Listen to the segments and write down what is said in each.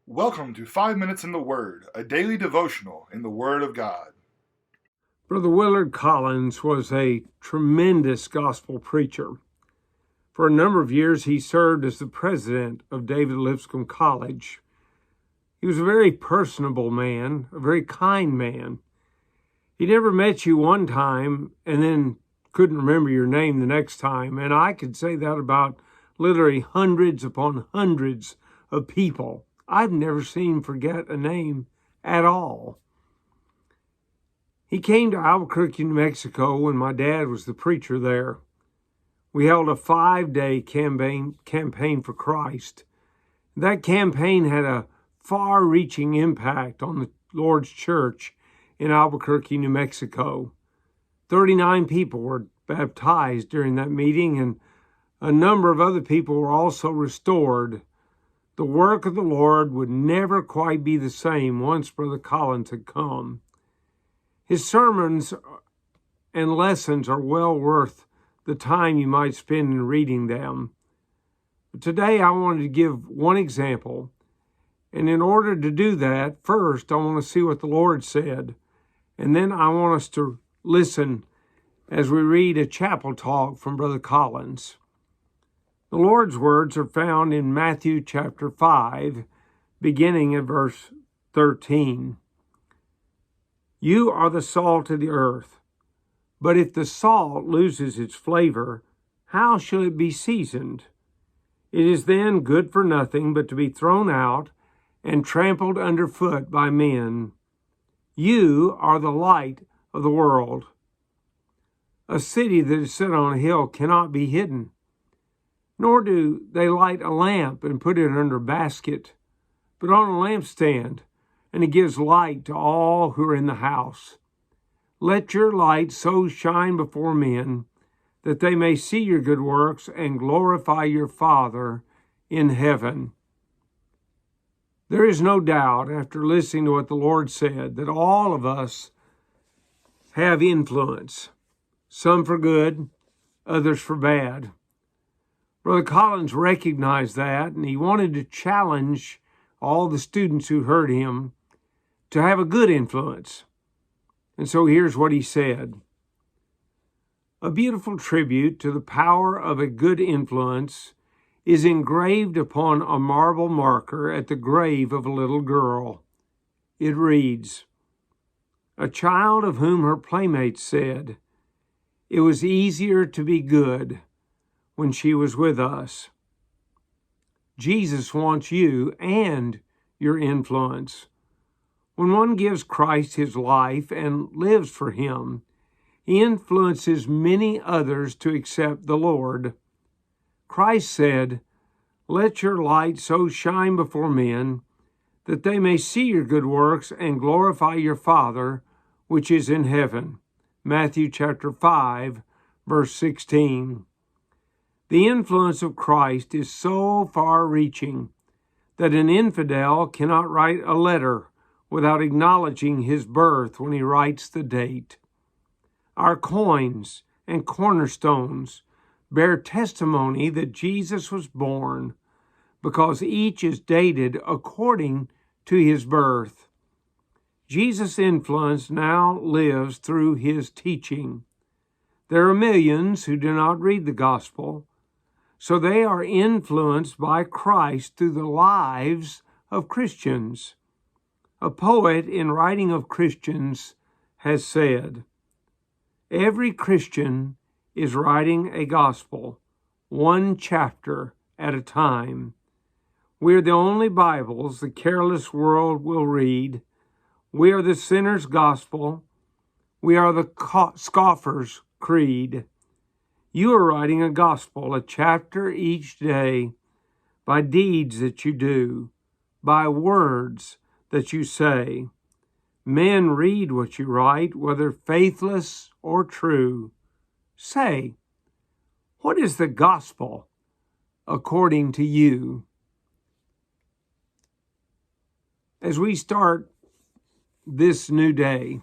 Welcome to 5 Minutes in the Word, a daily devotional in the Word of God. Brother Willard Collins was a tremendous gospel preacher. For a number of years, he served as the president of David Lipscomb College. He was a very personable man, a very kind man. He never met you one time and then couldn't remember your name the next time. And I could say that about literally hundreds upon hundreds of people. I've never seen him forget a name at all. He came to Albuquerque, New Mexico when my dad was the preacher there. We held a 5-day campaign for Christ. That campaign had a far-reaching impact on the Lord's church in Albuquerque, New Mexico. 39 people were baptized during that meeting, and a number of other people were also restored. The work of the Lord would never quite be the same once Brother Collins had come. His sermons and lessons are well worth the time you might spend in reading them. But today I wanted to give one example, and in order to do that, first I want to see what the Lord said, and then I want us to listen as we read a chapel talk from Brother Collins. The Lord's words are found in Matthew chapter 5, beginning at verse 13. You are the salt of the earth, but if the salt loses its flavor, how shall it be seasoned? It is then good for nothing but to be thrown out and trampled underfoot by men. You are the light of the world. A city that is set on a hill cannot be hidden. Nor do they light a lamp and put it under a basket, but on a lampstand, and it gives light to all who are in the house. Let your light so shine before men that they may see your good works and glorify your Father in heaven. There is no doubt, after listening to what the Lord said, that all of us have influence, some for good, others for bad. Brother Collins recognized that, and he wanted to challenge all the students who heard him to have a good influence. And so here's what he said. A beautiful tribute to the power of a good influence is engraved upon a marble marker at the grave of a little girl. It reads, a child of whom her playmates said, it was easier to be good when she was with us. Jesus wants you and your influence. When one gives Christ his life and lives for him, he influences many others to accept the Lord. Christ said, let your light so shine before men that they may see your good works and glorify your Father which is in heaven. Matthew chapter 5, verse 16. The influence of Christ is so far-reaching that an infidel cannot write a letter without acknowledging his birth when he writes the date. Our coins and cornerstones bear testimony that Jesus was born because each is dated according to his birth. Jesus' influence now lives through his teaching. There are millions who do not read the gospel, so they are influenced by Christ through the lives of Christians. A poet, in writing of Christians, has said, every Christian is writing a gospel, one chapter at a time. We are the only Bibles the careless world will read. We are the sinner's gospel. We are the scoffer's creed. You are writing a gospel, a chapter each day, by deeds that you do, by words that you say. Men read what you write, whether faithless or true. Say, what is the gospel according to you? As we start this new day,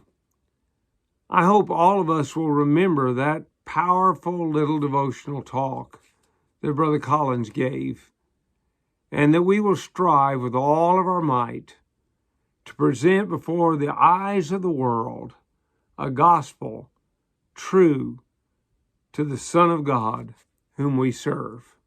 I hope all of us will remember that powerful little devotional talk that Brother Collins gave. and that we will strive with all of our might to present before the eyes of the world a gospel true to the Son of God whom we serve.